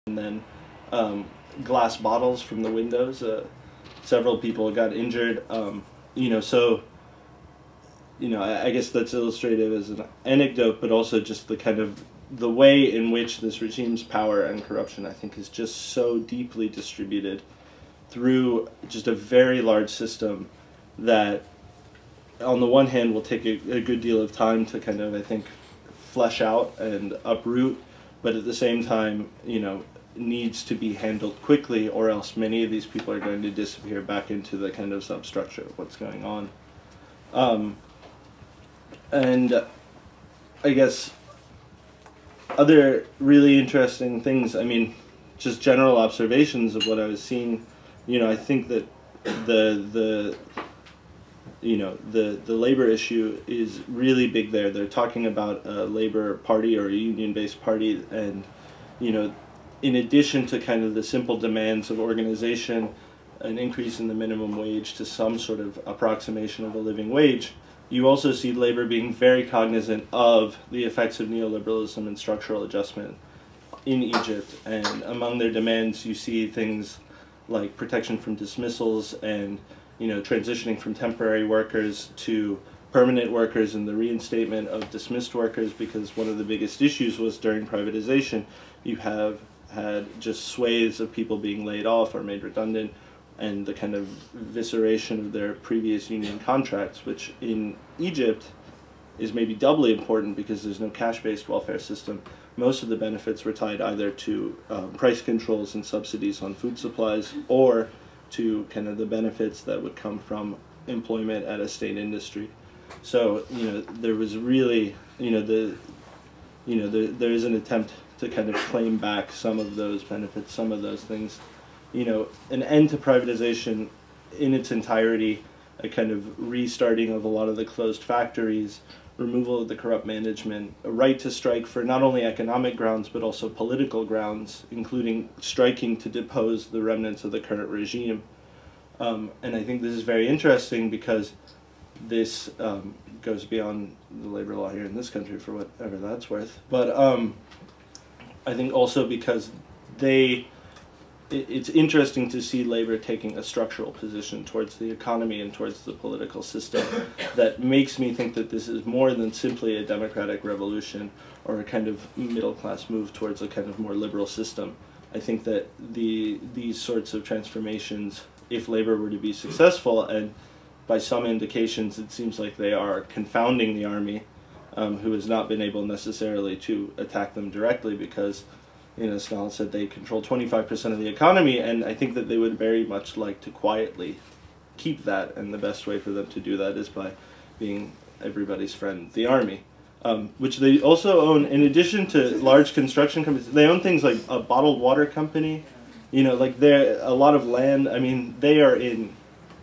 and then glass bottles from the windows. Several people got injured. So I guess that's illustrative as an anecdote, but also just the kind of the way in which this regime's power and corruption, I think, is just so deeply distributed through just a very large system that, on the one hand, will take a good deal of time to kind of, I think, flesh out and uproot, but at the same time, needs to be handled quickly, or else many of these people are going to disappear back into the kind of substructure of what's going on. And I guess other really interesting things, I mean, just general observations of what I was seeing, I think that the labor issue is really big there. They're talking about a labor party or a union-based party, and, in addition to kind of the simple demands of organization, an increase in the minimum wage to some sort of approximation of a living wage, you also see labor being very cognizant of the effects of neoliberalism and structural adjustment in Egypt. And among their demands, you see things like protection from dismissals and, transitioning from temporary workers to permanent workers and the reinstatement of dismissed workers, because one of the biggest issues was during privatization, you have had just swathes of people being laid off or made redundant, and the kind of visceration of their previous union contracts, which in Egypt is maybe doubly important because there's no cash-based welfare system. Most of the benefits were tied either to price controls and subsidies on food supplies, or to kind of the benefits that would come from employment at a state industry. So, there was really, there is an attempt to kind of claim back some of those benefits, some of those things. An end to privatization in its entirety, a kind of restarting of a lot of the closed factories, removal of the corrupt management, a right to strike for not only economic grounds but also political grounds, including striking to depose the remnants of the current regime. And I think this is very interesting because this goes beyond the labor law here in this country, for whatever that's worth. But I think also because it's interesting to see labor taking a structural position towards the economy and towards the political system that makes me think that this is more than simply a democratic revolution or a kind of middle-class move towards a kind of more liberal system. I think that these sorts of transformations, if labor were to be successful, and by some indications it seems like they are confounding the army, who has not been able necessarily to attack them directly because, Snehal said they control 25% of the economy, and I think that they would very much like to quietly keep that, and the best way for them to do that is by being everybody's friend, the army, which they also own, in addition to large construction companies. They own things like a bottled water company, like they're a lot of land. I mean, they are in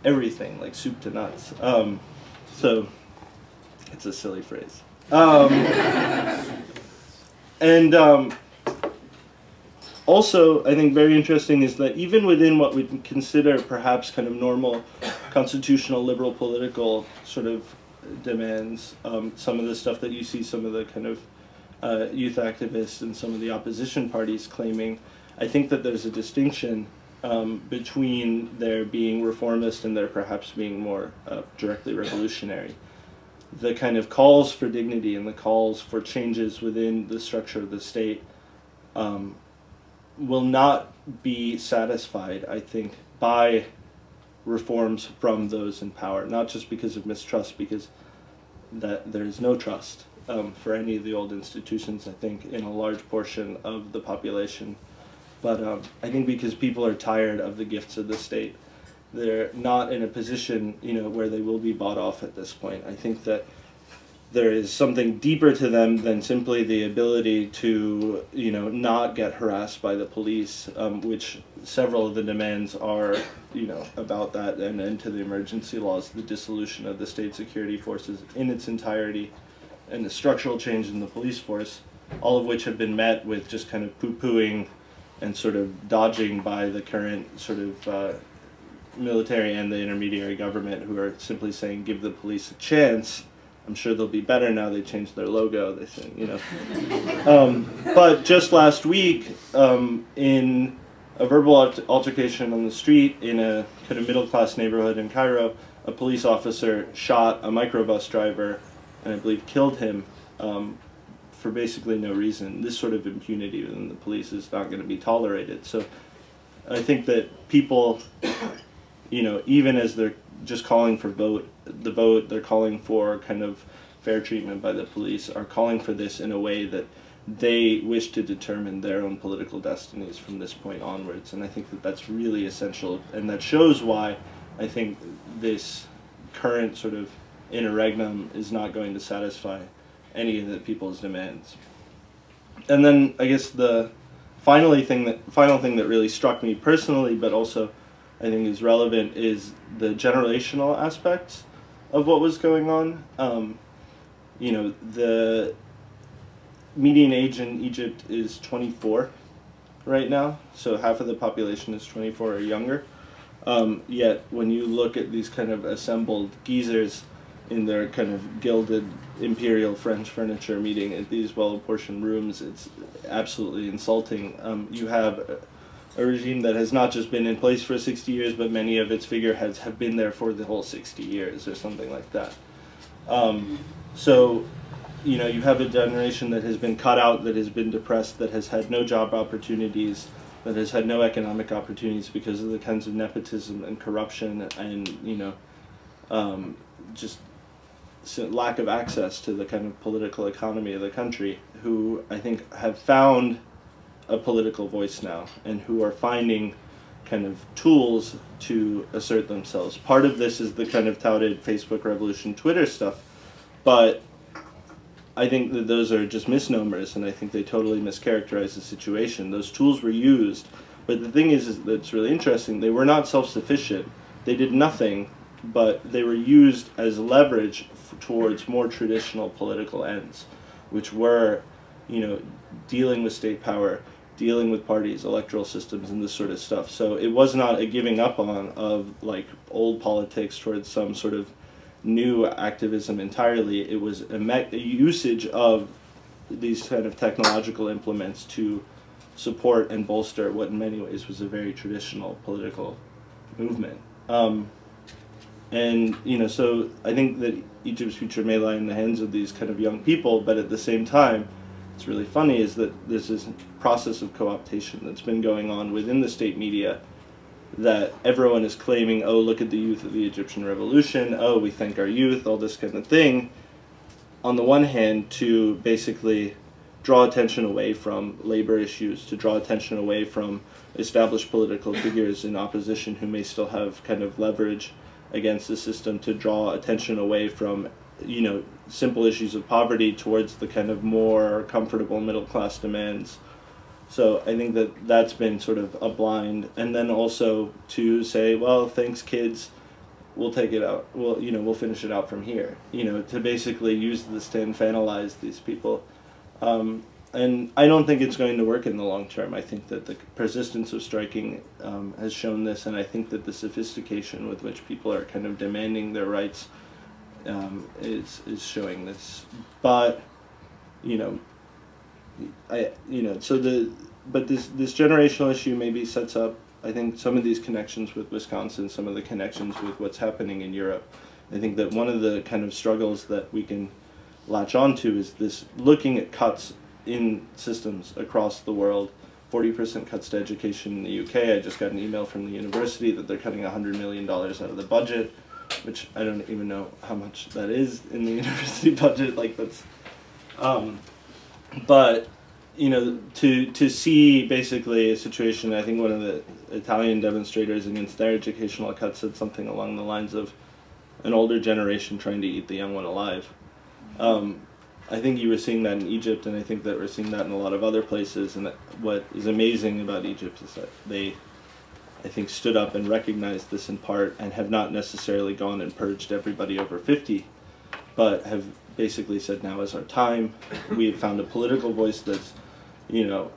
everything, like soup to nuts. So it's a silly phrase. Also, I think very interesting is that even within what we'd consider perhaps kind of normal constitutional liberal political sort of demands, some of the stuff that you see some of the kind of youth activists and some of the opposition parties claiming, I think that there's a distinction between their being reformist and their perhaps being more directly revolutionary. The kind of calls for dignity and the calls for changes within the structure of the state will not be satisfied, I think, by reforms from those in power, not just because of mistrust, because that there is no trust for any of the old institutions, I think, in a large portion of the population. But I think because people are tired of the gifts of the state. They're not in a position, where they will be bought off at this point. I think that there is something deeper to them than simply the ability to, not get harassed by the police, which several of the demands are, about that, and end to the emergency laws, the dissolution of the state security forces in its entirety, and the structural change in the police force, all of which have been met with just kind of poo-pooing and sort of dodging by the current sort of military and the intermediary government, who are simply saying give the police a chance, I'm sure they'll be better now they changed their logo, they say, you know. But just last week, in a verbal altercation on the street in a kind of middle-class neighborhood in Cairo, a police officer shot a microbus driver and I believe killed him for basically no reason. This sort of impunity within the police is not going to be tolerated. So I think that people, you know, even as they're just calling for the vote, they're calling for kind of fair treatment by the police, are calling for this in a way that they wish to determine their own political destinies from this point onwards. And I think that that's really essential, and that shows why I think this current sort of interregnum is not going to satisfy any of the people's demands. And then I guess the final thing that really struck me personally, but also I think is relevant, is the generational aspects of what was going on. You know, the median age in Egypt is 24 right now, so half of the population is 24 or younger. Yet when you look at these kind of assembled geezers in their kind of gilded imperial French furniture meeting at these well-apportioned rooms, it's absolutely insulting. You have a regime that has not just been in place for 60 years, but many of its figureheads have been there for the whole 60 years or something like that. So, you know, you have a generation that has been cut out, that has been depressed, that has had no job opportunities, that has had no economic opportunities because of the kinds of nepotism and corruption and, you know, just lack of access to the kind of political economy of the country, who I think have found a political voice now and who are finding kind of tools to assert themselves. Part of this is the kind of touted Facebook revolution Twitter stuff, but I think that those are just misnomers, and I think they totally mischaracterize the situation. Those tools were used, but the thing is that's really interesting, they were not self-sufficient. They did nothing, but they were used as leverage towards more traditional political ends, which were, you know, dealing with state power, dealing with parties, electoral systems, and this sort of stuff. So it was not a giving up on of like old politics towards some sort of new activism entirely. It was a usage of these kind of technological implements to support and bolster what in many ways was a very traditional political movement. And, you know, so I think that Egypt's future may lie in the hands of these kind of young people, but at the same time, what's really funny is that there's this process of co-optation that's been going on within the state media, that everyone is claiming, oh, look at the youth of the Egyptian revolution, oh, we thank our youth, all this kind of thing, on the one hand, to basically draw attention away from labor issues, to draw attention away from established political figures in opposition who may still have kind of leverage against the system, to draw attention away from, you know, simple issues of poverty towards the kind of more comfortable middle-class demands. So I think that that's been sort of a blind, and then also to say, well, thanks kids, we'll take it out, well, you know, we'll finish it out from here, you know, to basically use this to infantilize these people. And I don't think it's going to work in the long term. I think that the persistence of striking has shown this, and I think that the sophistication with which people are kind of demanding their rights is showing this. But, you know, so this generational issue maybe sets up, I think, some of these connections with Wisconsin, some of the connections with what's happening in Europe. I think that one of the kind of struggles that we can latch onto is this looking at cuts in systems across the world. 40% cuts to education in the UK. I just got an email from the university that they're cutting $100 million out of the budget, which I don't even know how much that is in the university budget. Like, that's, but, you know, to see basically a situation, I think one of the Italian demonstrators against their educational cuts said something along the lines of an older generation trying to eat the young one alive. I think you were seeing that in Egypt, and I think that we're seeing that in a lot of other places. And that what is amazing about Egypt is that they, I think, stood up and recognized this in part, and have not necessarily gone and purged everybody over 50, but have basically said, now is our time. We have found a political voice that's, you know,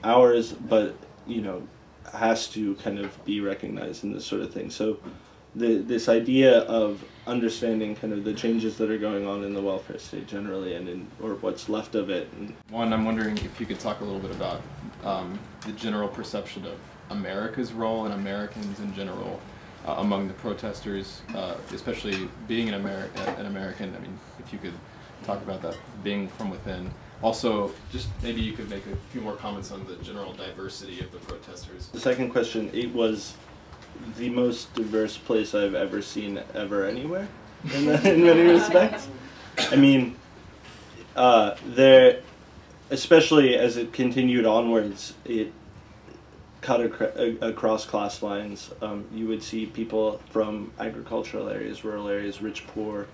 ours, but, you know, has to kind of be recognized in this sort of thing. So this idea of understanding kind of the changes that are going on in the welfare state generally, and or what's left of it. And one, I'm wondering if you could talk a little bit about the general perception of America's role and Americans in general among the protesters, especially being an American. I mean, if you could talk about that, being from within. Also, just maybe you could make a few more comments on the general diversity of the protesters. The second question, it was the most diverse place I've ever seen ever anywhere, in many respects. I mean, there, especially as it continued onwards, it cut across class lines. You would see people from agricultural areas, rural areas, rich, poor,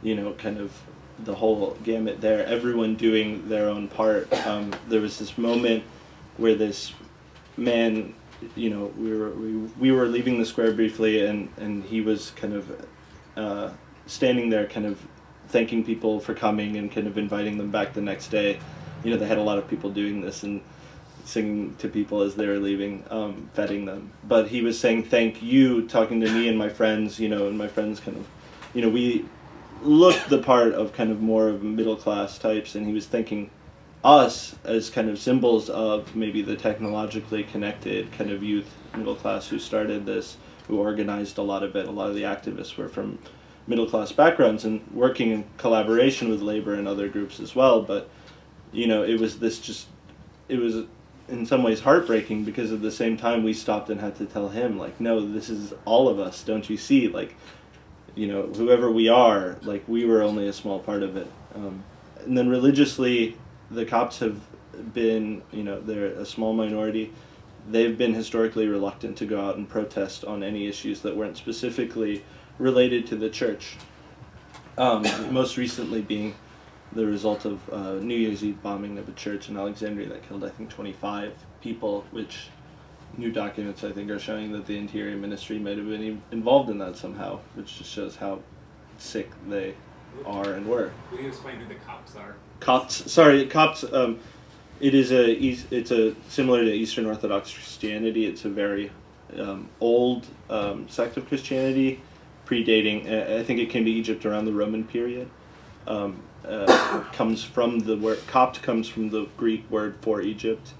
you know, kind of the whole gamut there, everyone doing their own part. There was this moment where this man, you know, we were leaving the square briefly, and he was kind of standing there kind of thanking people for coming and kind of inviting them back the next day. You know, they had a lot of people doing this and singing to people as they were leaving, feting them. But he was saying thank you, talking to me and my friends, you know, and my friends kind of, you know, we looked the part of kind of more of middle class types, and he was thanking us as kind of symbols of maybe the technologically connected kind of youth middle class who started this, who organized a lot of it. A lot of the activists were from middle class backgrounds and working in collaboration with labor and other groups as well. But, you know, it was it was in some ways heartbreaking, because at the same time we stopped and had to tell him, like, no, this is all of us, don't you see? Like, you know, whoever we are, like, we were only a small part of it. And then religiously, the Copts have been, you know, they're a small minority. They've been historically reluctant to go out and protest on any issues that weren't specifically related to the church. Most recently being the result of New Year's Eve bombing of a church in Alexandria that killed, I think, 25 people, which new documents, I think, are showing that the Interior Ministry might have been involved in that somehow, which just shows how sick they are and were. Will you explain who the Copts are? Copts, sorry, Copts, it's a similar to Eastern Orthodox Christianity. It's a very old sect of Christianity, predating, I think it came to Egypt around the Roman period. Comes from the word, Copt comes from the Greek word for Egypt.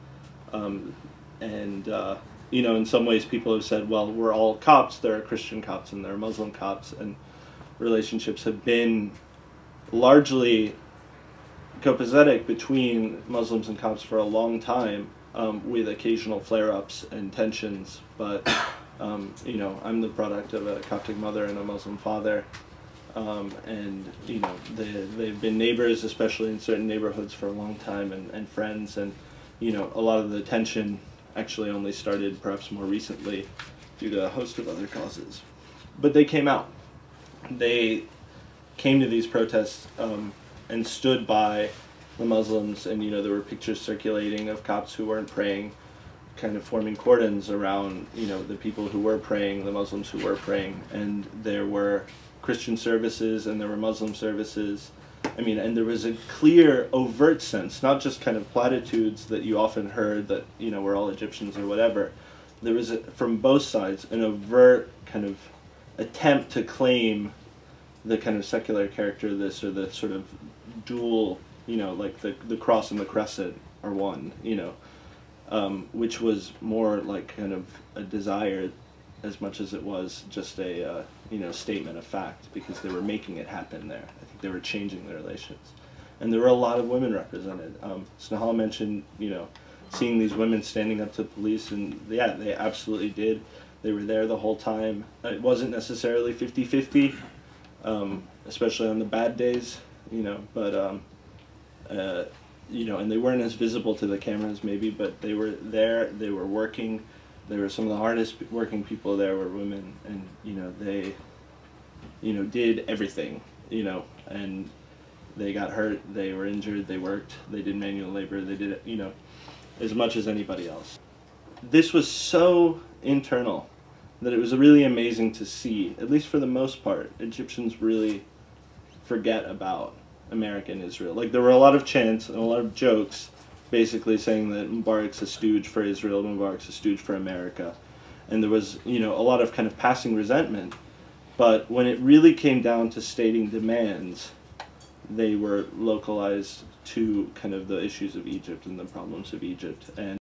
You know, in some ways people have said, well, we're all Copts, there are Christian Copts and there are Muslim Copts, and relationships have been largely copacetic between Muslims and Copts for a long time, with occasional flare-ups and tensions. But, you know, I'm the product of a Coptic mother and a Muslim father, and, you know, they've been neighbors, especially in certain neighborhoods, for a long time, and friends, and, you know, a lot of the tension actually only started perhaps more recently due to a host of other causes. But they came out. They came to these protests and stood by the Muslims, and, you know, there were pictures circulating of Copts who weren't praying, kind of forming cordons around, you know, the people who were praying, the Muslims who were praying, and there were Christian services and there were Muslim services. I mean, and there was a clear, overt sense, not just kind of platitudes that you often heard that, you know, we're all Egyptians or whatever. There was, from both sides, an overt kind of attempt to claim the kind of secular character of this, or the sort of dual, you know, like the cross and the crescent are one, you know, which was more like kind of a desire as much as it was just a, you know, statement of fact, because they were making it happen there. I think they were changing the relations. And there were a lot of women represented. Snehal mentioned, you know, seeing these women standing up to police, and yeah, they absolutely did. They were there the whole time. It wasn't necessarily 50-50, especially on the bad days, you know, but, you know, and they weren't as visible to the cameras maybe, but they were there, they were working. They were some of the hardest working people there were women, and, you know, they, you know, did everything, you know, and they got hurt, they were injured, they worked, they did manual labor, they did, you know, as much as anybody else. This was so internal that it was really amazing to see, at least for the most part, Egyptians really forget about America and Israel. Like, there were a lot of chants and a lot of jokes basically saying that Mubarak's a stooge for Israel, Mubarak's a stooge for America. And there was, you know, a lot of kind of passing resentment. But when it really came down to stating demands, they were localized to kind of the issues of Egypt and the problems of Egypt. And